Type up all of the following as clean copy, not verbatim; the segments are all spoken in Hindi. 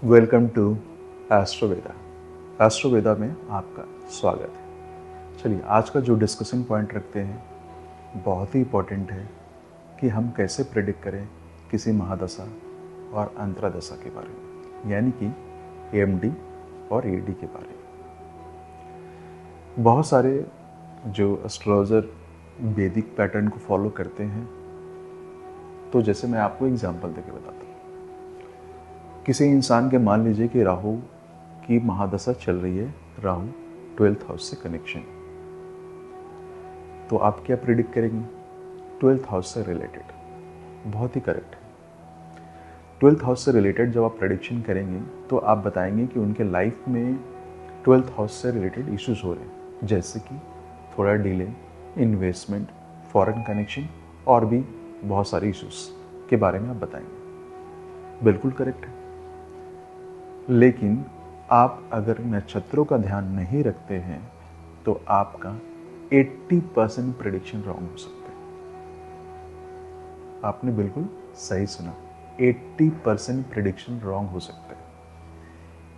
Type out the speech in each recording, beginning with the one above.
Welcome to एस्ट्रोवेदा। एस्ट्रोवेदा में आपका स्वागत है। चलिए, आज का जो डिस्कशन पॉइंट रखते हैं बहुत ही इम्पोर्टेंट है कि हम कैसे प्रेडिक्ट करें किसी महादशा और अंतरादशा के बारे में, यानी कि एएमडी और एडी के बारे में। बहुत सारे जो एस्ट्रोलॉजर वैदिक पैटर्न को फॉलो करते हैं, तो जैसे मैं आपको एग्जांपल देके बताता हूँ। किसी इंसान के मान लीजिए कि राहु की महादशा चल रही है, राहु 12th हाउस से कनेक्शन, तो आप क्या प्रिडिक्ट करेंगे? 12th हाउस से रिलेटेड। बहुत ही करेक्ट है। 12th हाउस से रिलेटेड जब आप प्रेडिक्शन करेंगे तो आप बताएंगे कि उनके लाइफ में 12th हाउस से रिलेटेड इश्यूज हो रहे हैं, जैसे कि थोड़ा डिले, इन्वेस्टमेंट, फॉरेन कनेक्शन और भी बहुत सारे इश्यूज के बारे में आप बताएंगे। बिल्कुल करेक्ट है। लेकिन आप अगर नक्षत्रों का ध्यान नहीं रखते हैं तो आपका 80% प्रेडिक्शन रॉन्ग हो सकता है। आपने बिल्कुल सही सुना, 80% प्रेडिक्शन रॉन्ग हो सकता है।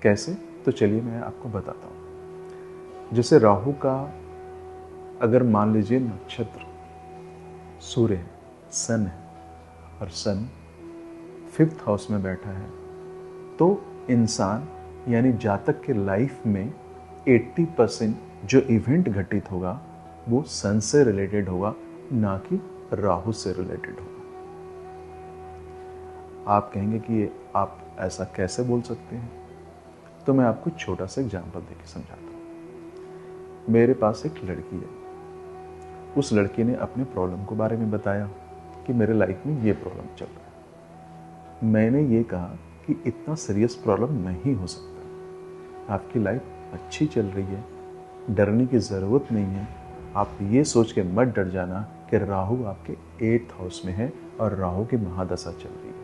कैसे? तो चलिए मैं आपको बताता हूँ। जैसे राहु का अगर मान लीजिए नक्षत्र सूर्य है, सन है, और सन 5th हाउस में बैठा है, तो इंसान यानी जातक के लाइफ में 80% जो इवेंट घटित होगा वो सन से रिलेटेड होगा, ना कि राहु से रिलेटेड होगा। आप कहेंगे कि आप ऐसा कैसे बोल सकते हैं? तो मैं आपको छोटा सा एग्जांपल देके समझाता हूँ। मेरे पास एक लड़की है। उस लड़की ने अपने प्रॉब्लम के बारे में बताया कि मेरे लाइफ में ये प्रॉब्लम चल रहा है। मैंने ये कहा कि इतना सीरियस प्रॉब्लम नहीं हो सकता, आपकी लाइफ अच्छी चल रही है, डरने की ज़रूरत नहीं है। आप ये सोच के मत डर जाना कि राहु आपके 8th हाउस में है और राहु की महादशा चल रही है।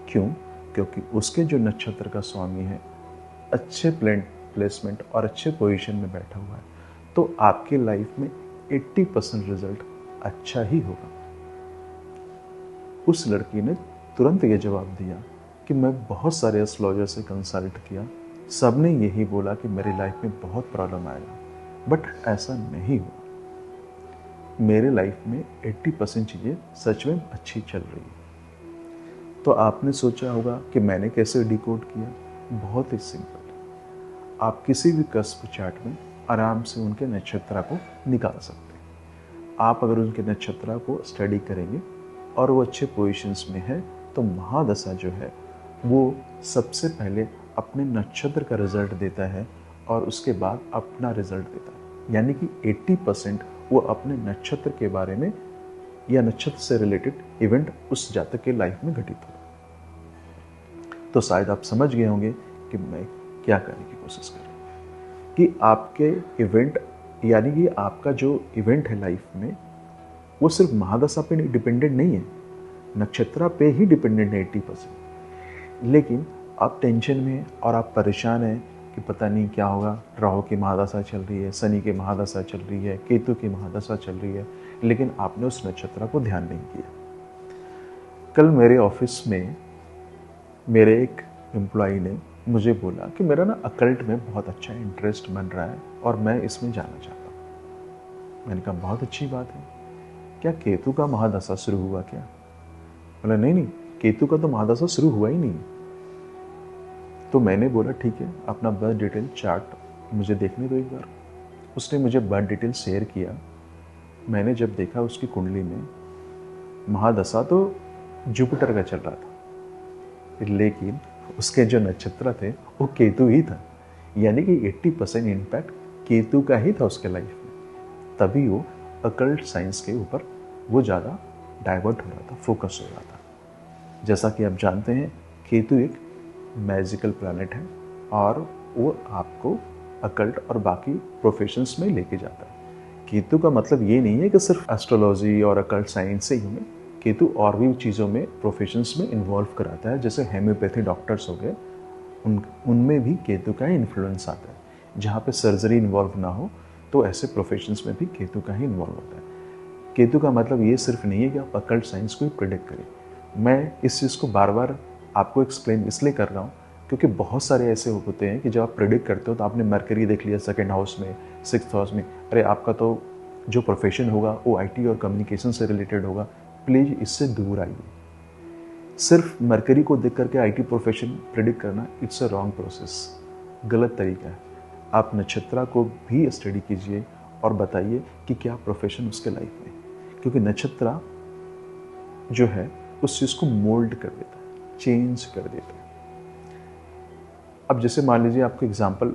क्यों? क्योंकि उसके जो नक्षत्र का स्वामी है अच्छे प्लेसमेंट और अच्छे पोजीशन में बैठा हुआ है, तो आपकी लाइफ में 80% रिजल्ट अच्छा ही होगा। उस लड़की ने तुरंत ये जवाब दिया कि मैं बहुत सारे एस्ट्रोलॉजर से कंसल्ट किया, सबने यही बोला कि मेरी लाइफ में बहुत प्रॉब्लम आएगा, बट ऐसा नहीं हुआ। मेरे लाइफ में 80% चीज़ें सच में अच्छी चल रही है। तो आपने सोचा होगा कि मैंने कैसे डिकोड किया? बहुत ही सिंपल। आप किसी भी कस्प चार्ट में आराम से उनके नक्षत्र को निकाल सकते हैं। आप अगर उनके नक्षत्र को स्टडी करेंगे और वो अच्छे पोजीशंस में है, तो महादशा जो है वो सबसे पहले अपने नक्षत्र का रिजल्ट देता है और उसके बाद अपना रिजल्ट देता है। यानी कि 80% वो अपने नक्षत्र के बारे में या नक्षत्र से रिलेटेड इवेंट उस जातक के लाइफ में घटित हो। तो शायद आप समझ गए होंगे कि मैं क्या करने की कोशिश कर रहा हूँ, कि आपके इवेंट यानी कि आपका जो इवेंट है लाइफ में वो सिर्फ महादशा पे डिपेंडेंट नहीं है, नक्षत्र पे ही डिपेंडेंट है 80%। लेकिन आप टेंशन में और आप परेशान हैं कि पता नहीं क्या होगा, राहु की महादशा चल रही है, शनि की महादशा चल रही है, केतु की महादशा चल रही है, लेकिन आपने उस नक्षत्र को ध्यान नहीं किया। कल मेरे ऑफिस में मेरे एक एम्प्लॉई ने मुझे बोला कि मेरा ना अकल्ट में बहुत अच्छा इंटरेस्ट बन रहा है और मैं इसमें जाना चाहता हूँ। मैंने कहा बहुत अच्छी बात है, क्या केतु का महादशा शुरू हुआ क्या? बोला नहीं, केतु का तो महादशा शुरू हुआ ही नहीं। तो मैंने बोला ठीक है, अपना बर्थ डिटेल चार्ट मुझे देखने दो एक बार। उसने मुझे बर्थ डिटेल शेयर किया। मैंने जब देखा उसकी कुंडली में महादशा तो जुपिटर का चल रहा था, लेकिन उसके जो नक्षत्र थे वो केतु ही था। यानी कि 80% इम्पैक्ट केतु का ही था उसके लाइफ में। तभी वो अकल्ट साइंस के ऊपर वो ज़्यादा डाइवर्ट हो रहा था, फोकस हो रहा था। जैसा कि आप जानते हैं, केतु एक मैजिकल प्लैनेट है और वो आपको अकल्ट और बाकी प्रोफेशंस में लेके जाता है। केतु का मतलब ये नहीं है कि सिर्फ एस्ट्रोलॉजी और अकल्ट साइंस से ही हमें, केतु और भी चीज़ों में, प्रोफेशंस में इन्वॉल्व कराता है। जैसे हेम्योपैथी डॉक्टर्स हो गए, उनमें भी केतु का इन्फ्लुएंस आता है। जहाँ पे सर्जरी इन्वॉल्व ना हो तो ऐसे प्रोफेशंस में भी केतु का ही इन्वॉल्व होता है। केतु का मतलब ये सिर्फ नहीं है कि आप अकल्ट साइंस को ही प्रिडिक्ट करें। मैं इस चीज़ को बार बार आपको एक्सप्लेन इसलिए कर रहा हूँ क्योंकि बहुत सारे ऐसे होते हैं कि जब आप प्रेडिक्ट करते हो तो आपने मरकरी देख लिया सेकंड हाउस में, सिक्स्थ हाउस में, अरे आपका तो जो प्रोफेशन होगा वो आईटी और कम्युनिकेशन से रिलेटेड होगा, प्लीज़ इससे दूर आइए। सिर्फ मरकरी को देख करके आईटी प्रोफेशन प्रेडिक्ट करना, इट्स अ रॉन्ग प्रोसेस, गलत तरीका है। आप नक्षत्रा को भी स्टडी कीजिए और बताइए कि क्या प्रोफेशन उसके लाइफ में, क्योंकि नक्षत्रा जो है उस चीज़ को मोल्ड कर देता है, चेंज कर देता है। अब जैसे मान लीजिए आपको एग्जाम्पल,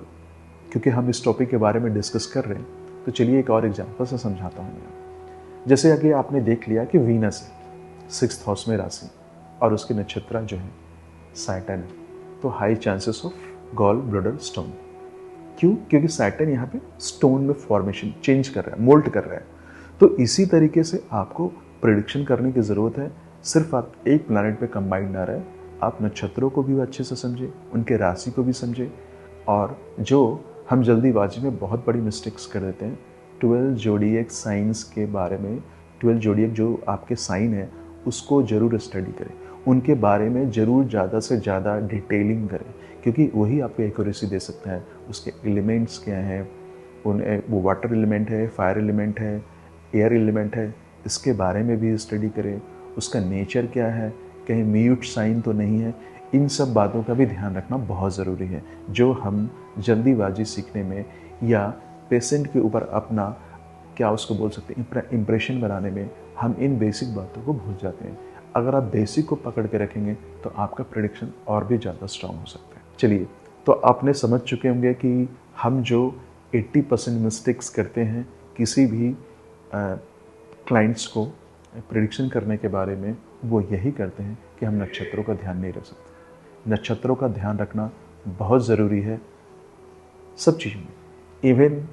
क्योंकि हम इस टॉपिक के बारे में डिस्कस कर रहे हैं तो चलिए एक और एग्जाम्पल से समझाता हूँ मैं। जैसे कि आपने देख लिया कि वीनस है सिक्स्थ हाउस में राशि और उसके नक्षत्र जो है सैटर्न है, तो high chances of gall bladder stone. क्यों? क्योंकि सैटर्न यहाँ पे स्टोन में फॉर्मेशन चेंज कर रहा है, मोल्ट कर रहा है। तो इसी तरीके से आपको प्रिडिक्शन करने की ज़रूरत है। सिर्फ आप एक प्लैनेट पे कंबाइंड ना रहे, आप नक्षत्रों को भी अच्छे से समझें, उनके राशि को भी समझें। और जो हम जल्दीबाजी में बहुत बड़ी मिस्टेक्स कर देते हैं, 12 जोडिएक साइंस के बारे में, 12 जोडिएक जो आपके साइन है उसको ज़रूर स्टडी करें, उनके बारे में ज़रूर ज़्यादा से ज़्यादा डिटेलिंग करें, क्योंकि वही आपको एक्यूरेसी दे सकता है। उसके एलिमेंट्स क्या हैं, वो वाटर एलिमेंट है, फायर एलिमेंट है, एयर एलिमेंट है, इसके बारे में भी स्टडी करें। उसका नेचर क्या है, कहीं म्यूट साइन तो नहीं है, इन सब बातों का भी ध्यान रखना बहुत ज़रूरी है, जो हम जल्दीबाजी सीखने में या पेशेंट के ऊपर अपना क्या उसको बोल सकते हैं इम्प्रेशन बनाने में हम इन बेसिक बातों को भूल जाते हैं। अगर आप बेसिक को पकड़ के रखेंगे तो आपका प्रेडिक्शन और भी ज़्यादा स्ट्रांग हो सकता है। चलिए, तो आपने समझ चुके होंगे कि हम जो 80% मिस्टेक्स करते हैं किसी भी क्लाइंट्स को प्रेडिक्शन करने के बारे में, वो यही करते हैं कि हम नक्षत्रों का ध्यान नहीं रख सकते। नक्षत्रों का ध्यान रखना बहुत ज़रूरी है सब चीज़ में। इवन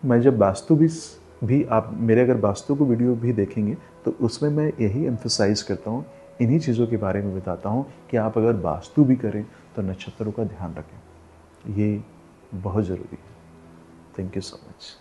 मैं जब वास्तु भी आप मेरे अगर वास्तु को वीडियो भी देखेंगे तो उसमें मैं यही एम्फसाइज़ करता हूँ, इन्हीं चीज़ों के बारे में बताता हूँ कि आप अगर वास्तु भी करें तो नक्षत्रों का ध्यान रखें, ये बहुत ज़रूरी है। Thank you so much.